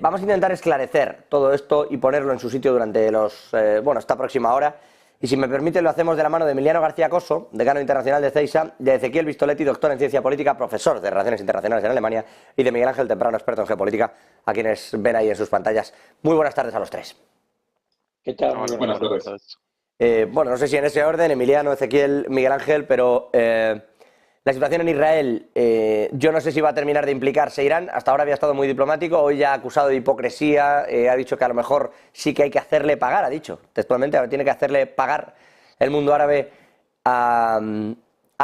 Vamos a intentar esclarecer todo esto y ponerlo en su sitio durante esta próxima hora. Y si me permite, lo hacemos de la mano de Emiliano García Coso, decano internacional de CEISA, de Ezequiel Vistoletti, doctor en ciencia política, profesor de Relaciones Internacionales en Alemania, y de Miguel Ángel Temprano, experto en geopolítica, a quienes ven ahí en sus pantallas. Muy buenas tardes a los tres. ¿Qué tal? Muy Hola, buenas buenas tardes. tardes. Bueno, no sé si en ese orden, Emiliano, Ezequiel, Miguel Ángel, pero la situación en Israel, yo no sé si va a terminar de implicarse Irán. Hasta ahora había estado muy diplomático, hoy ya ha acusado de hipocresía, ha dicho que a lo mejor sí que hay que hacerle pagar, ha dicho textualmente, tiene que hacerle pagar el mundo árabe a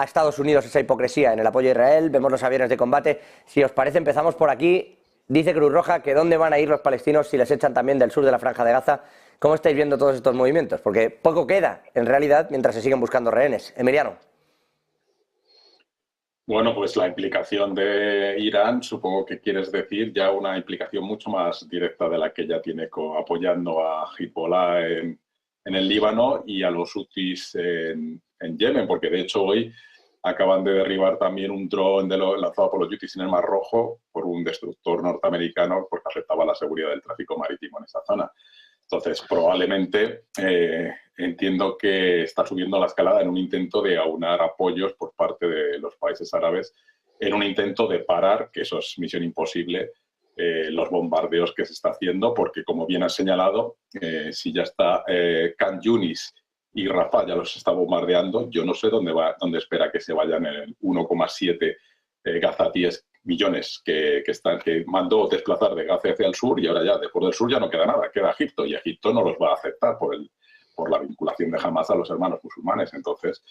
Estados Unidos esa hipocresía en el apoyo a Israel. Vemos los aviones de combate. Si os parece, empezamos por aquí. Dice Cruz Roja que dónde van a ir los palestinos si les echan también del sur de la Franja de Gaza. ¿Cómo estáis viendo todos estos movimientos? Porque poco queda, en realidad, mientras se siguen buscando rehenes. Emiliano. Bueno, pues la implicación de Irán, supongo que quieres decir ya una implicación mucho más directa de la que ya tiene apoyando a Hezbollah en el Líbano y a los hutis en Yemen, porque de hecho hoy acaban de derribar también un dron lanzado por los hutis en el Mar Rojo por un destructor norteamericano porque afectaba la seguridad del tráfico marítimo en esa zona. Entonces, probablemente entiendo que está subiendo la escalada en un intento de aunar apoyos por parte de los países árabes, en un intento de parar, que eso es misión imposible, los bombardeos que se está haciendo, porque como bien has señalado, si ya está Khan Yunis y Rafah ya los está bombardeando, yo no sé dónde espera que se vayan el 1,7 gazatíes millones que mandó desplazar de Gaza hacia el sur y ahora ya después del sur ya no queda nada, queda Egipto y Egipto no los va a aceptar por la vinculación de Hamas a los hermanos musulmanes. Entonces,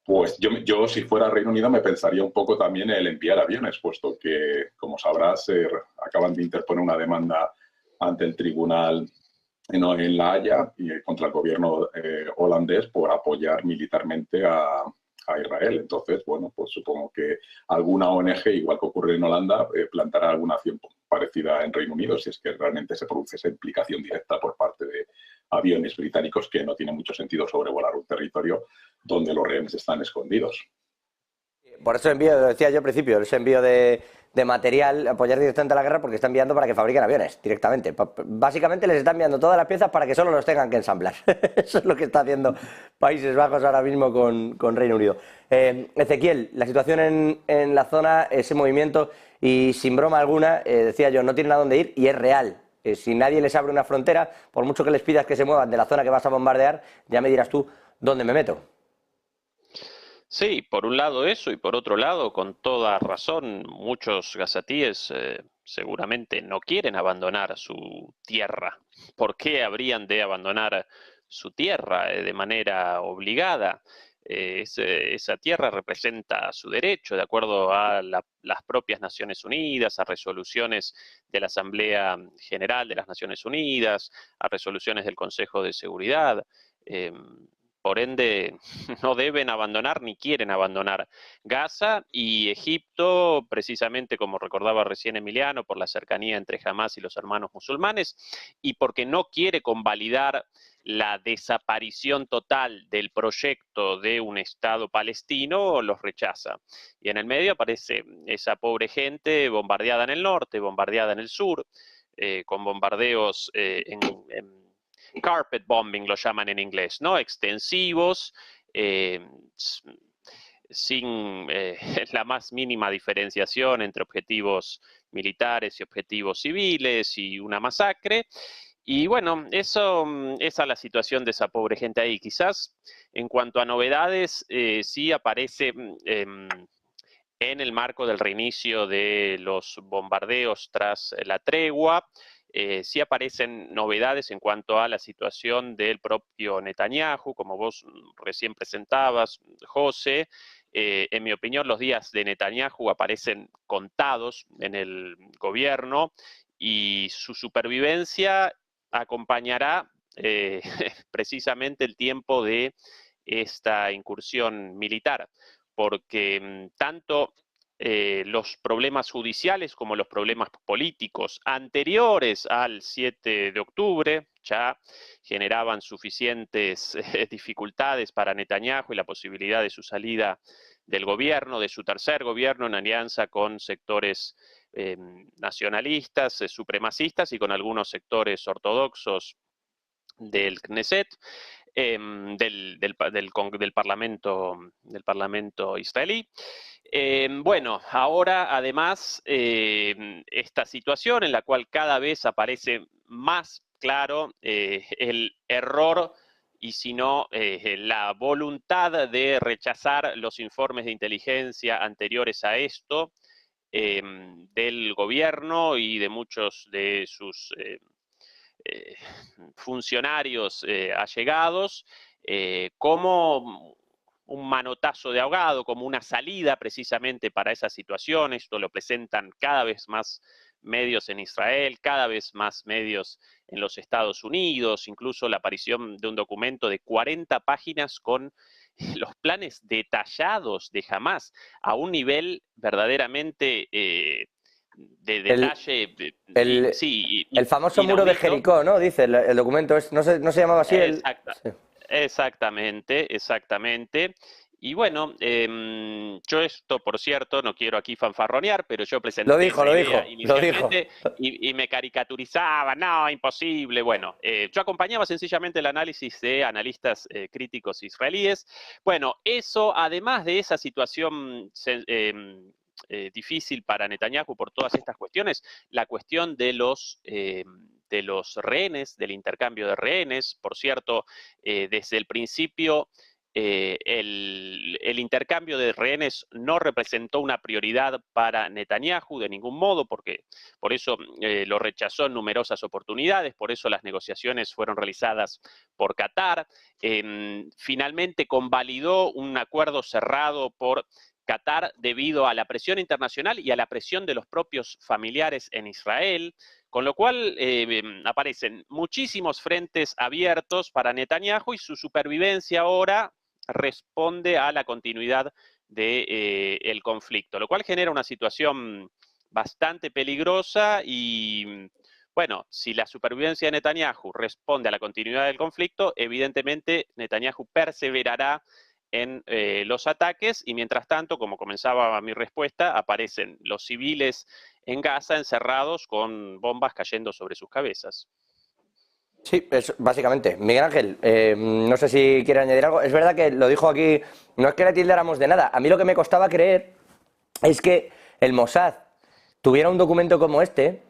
pues yo si fuera Reino Unido me pensaría un poco también el enviar aviones, puesto que, como sabrás, acaban de interponer una demanda ante el tribunal en La Haya y contra el gobierno holandés por apoyar militarmente a Israel. Entonces, bueno, pues supongo que alguna ONG, igual que ocurre en Holanda, plantará alguna acción parecida en Reino Unido, si es que realmente se produce esa implicación directa por parte de aviones británicos, que no tiene mucho sentido sobrevolar un territorio donde los rehenes están escondidos. Por eso envío, lo decía yo al principio, ese envío de material, apoyar directamente a la guerra, porque está enviando para que fabriquen aviones directamente. Básicamente les está enviando todas las piezas para que solo los tengan que ensamblar. Eso es lo que está haciendo Países Bajos ahora mismo con Reino Unido. Ezequiel, la situación en la zona, ese movimiento, y sin broma alguna, decía yo, no tienen a dónde ir y es real. Si nadie les abre una frontera, por mucho que les pidas que se muevan de la zona que vas a bombardear, ya me dirás tú dónde me meto. Sí, por un lado eso y por otro lado, con toda razón, muchos gazatíes seguramente no quieren abandonar su tierra. ¿Por qué habrían de abandonar su tierra de manera obligada? Esa tierra representa su derecho, de acuerdo a las propias Naciones Unidas, a resoluciones de la Asamblea General de las Naciones Unidas, a resoluciones del Consejo de Seguridad. Eh, por ende, no deben abandonar ni quieren abandonar Gaza, y Egipto, precisamente como recordaba recién Emiliano, por la cercanía entre Hamas y los hermanos musulmanes, y porque no quiere convalidar la desaparición total del proyecto de un Estado palestino, los rechaza. Y en el medio aparece esa pobre gente bombardeada en el norte, bombardeada en el sur, con bombardeos carpet bombing lo llaman en inglés, ¿no? Extensivos, sin la más mínima diferenciación entre objetivos militares y objetivos civiles, y una masacre. Y bueno, esa es la situación de esa pobre gente ahí. Quizás en cuanto a novedades, sí aparece en el marco del reinicio de los bombardeos tras la tregua. Sí aparecen novedades en cuanto a la situación del propio Netanyahu, como vos recién presentabas, José. En mi opinión, los días de Netanyahu aparecen contados en el gobierno, y su supervivencia acompañará precisamente el tiempo de esta incursión militar, porque tanto los problemas judiciales como los problemas políticos anteriores al 7 de octubre ya generaban suficientes dificultades para Netanyahu y la posibilidad de su salida del gobierno, de su tercer gobierno, en alianza con sectores nacionalistas, supremacistas y con algunos sectores ortodoxos del Knesset, del Parlamento israelí. Bueno, ahora además esta situación en la cual cada vez aparece más claro el error y si no la voluntad de rechazar los informes de inteligencia anteriores a esto del gobierno y de muchos de sus funcionarios allegados, como un manotazo de ahogado, como una salida precisamente para esa situación. Esto lo presentan cada vez más medios en Israel, cada vez más medios en los Estados Unidos, incluso la aparición de un documento de 40 páginas con los planes detallados de Hamás a un nivel verdaderamente de detalle, el famoso muro de Jericó, ¿no? Dice el documento, no se llamaba así. Sí. Exactamente. Y bueno, yo esto, por cierto, no quiero aquí fanfarronear, pero yo presenté la idea inicialmente y me caricaturizaba, no, imposible. Bueno, yo acompañaba sencillamente el análisis de analistas críticos israelíes. Bueno, eso, además de esa situación difícil para Netanyahu por todas estas cuestiones, la cuestión de los rehenes, del intercambio de rehenes. Por cierto, desde el principio el intercambio de rehenes no representó una prioridad para Netanyahu de ningún modo, porque por eso lo rechazó en numerosas oportunidades, por eso las negociaciones fueron realizadas por Qatar. Finalmente convalidó un acuerdo cerrado por Qatar debido a la presión internacional y a la presión de los propios familiares en Israel, con lo cual aparecen muchísimos frentes abiertos para Netanyahu y su supervivencia ahora responde a la continuidad del conflicto, lo cual genera una situación bastante peligrosa y, bueno, si la supervivencia de Netanyahu responde a la continuidad del conflicto, evidentemente Netanyahu perseverará en los ataques y mientras tanto, como comenzaba mi respuesta, aparecen los civiles en Gaza encerrados con bombas cayendo sobre sus cabezas. Sí, es básicamente. Miguel Ángel, no sé si quiere añadir algo. Es verdad que lo dijo aquí, no es que le tildáramos de nada. A mí lo que me costaba creer es que el Mossad tuviera un documento como este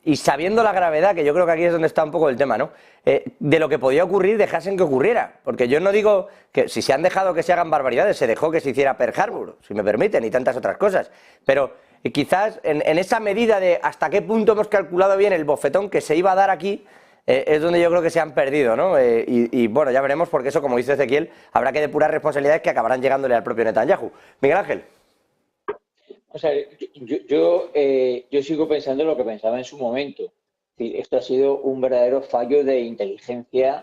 y sabiendo la gravedad, que yo creo que aquí es donde está un poco el tema, ¿no? De lo que podía ocurrir, dejasen que ocurriera. Porque yo no digo que si se han dejado que se hagan barbaridades, se dejó que se hiciera Pearl Harbor, si me permiten, y tantas otras cosas. Pero quizás en esa medida de hasta qué punto hemos calculado bien el bofetón que se iba a dar aquí, es donde yo creo que se han perdido, ¿no? Y bueno, ya veremos, porque eso, como dice Ezequiel, habrá que depurar responsabilidades que acabarán llegándole al propio Netanyahu. Miguel Ángel. O sea, yo sigo pensando lo que pensaba en su momento. Esto ha sido un verdadero fallo de inteligencia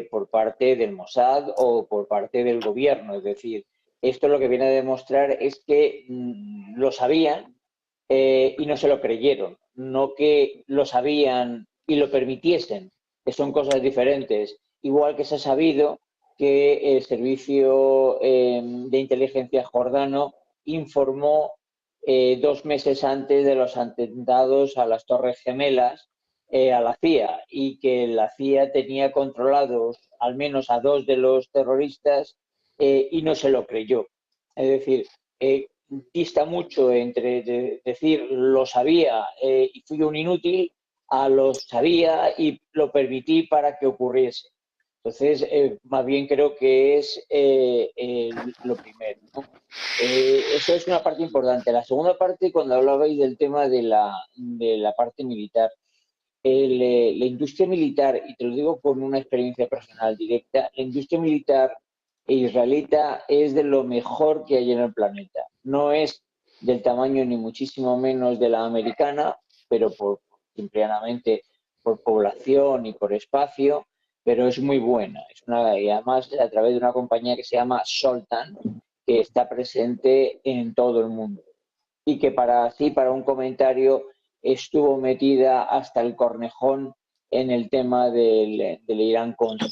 por parte del Mossad o por parte del gobierno. Es decir, esto lo que viene a demostrar es que lo sabían y no se lo creyeron. No que lo sabían y lo permitiesen, que son cosas diferentes. Igual que se ha sabido que el servicio de inteligencia jordano informó 2 meses antes de los atentados a las Torres Gemelas a la CIA y que la CIA tenía controlados al menos a 2 de los terroristas y no se lo creyó. Es decir, dista mucho entre decir lo sabía y fui un inútil a lo sabía y lo permití para que ocurriese. Entonces, más bien creo que es lo primero, ¿no? Eso es una parte importante. La segunda parte, cuando hablabais del tema de la parte militar, la industria militar, y te lo digo con una experiencia personal directa, la industria militar israelita es de lo mejor que hay en el planeta. No es del tamaño ni muchísimo menos de la americana, pero simplemente por población y por espacio, pero es muy buena. Y además a través de una compañía que se llama Soltan, que está presente en todo el mundo. Y que para un comentario, estuvo metida hasta el cornejón en el tema del Irán Contra.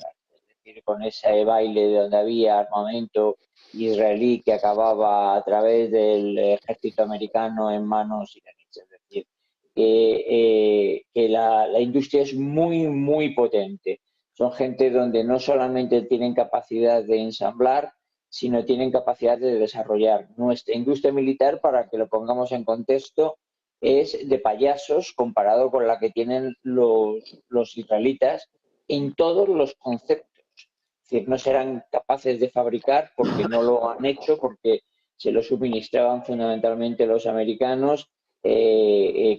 Es con ese baile de donde había armamento israelí que acababa a través del ejército americano en manos iraníes. Es decir, que la industria es muy, muy potente. Son gente donde no solamente tienen capacidad de ensamblar, sino tienen capacidad de desarrollar. Nuestra industria militar, para que lo pongamos en contexto, es de payasos comparado con la que tienen los israelitas en todos los conceptos. Es decir, no serán capaces de fabricar porque no lo han hecho, porque se lo suministraban fundamentalmente los americanos,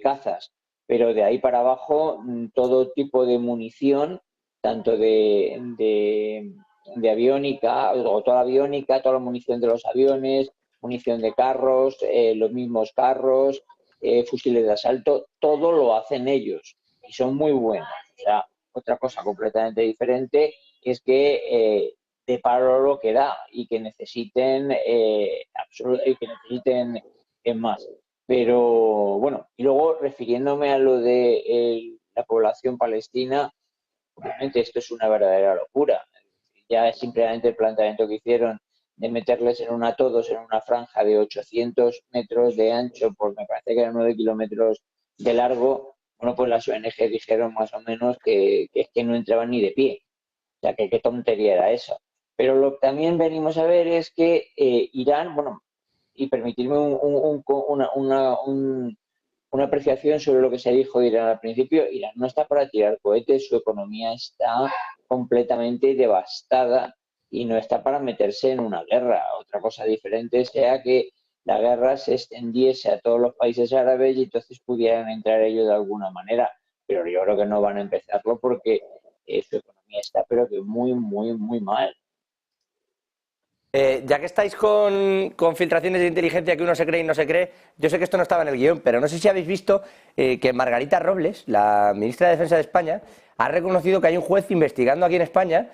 cazas. Pero de ahí para abajo, todo tipo de munición, tanto de aviónica, o toda la aviónica, toda la munición de los aviones, munición de carros, los mismos carros, fusiles de asalto, todo lo hacen ellos y son muy buenos. O sea, otra cosa completamente diferente es que de paro lo que da y que necesiten más. Pero bueno, y luego refiriéndome a lo de la población palestina, obviamente esto es una verdadera locura. Ya es simplemente el planteamiento que hicieron de meterles todos en una franja de 800 metros de ancho por, me parece que eran 9 kilómetros de largo. Bueno, pues las ONG dijeron más o menos que es que no entraban ni de pie. O sea, que qué tontería era eso. Pero lo que también venimos a ver es que Irán, bueno, y permitirme una apreciación sobre lo que se dijo de Irán al principio. Irán no está para tirar cohetes, su economía está completamente devastada y no está para meterse en una guerra. Otra cosa diferente sea que la guerra se extendiese a todos los países árabes y entonces pudieran entrar ellos de alguna manera. Pero yo creo que no van a empezarlo porque su economía está pero que muy, muy, muy mal. Ya que estáis con filtraciones de inteligencia que uno se cree y no se cree, yo sé que esto no estaba en el guión, pero no sé si habéis visto que Margarita Robles, la ministra de Defensa de España, ha reconocido que hay un juez investigando aquí en España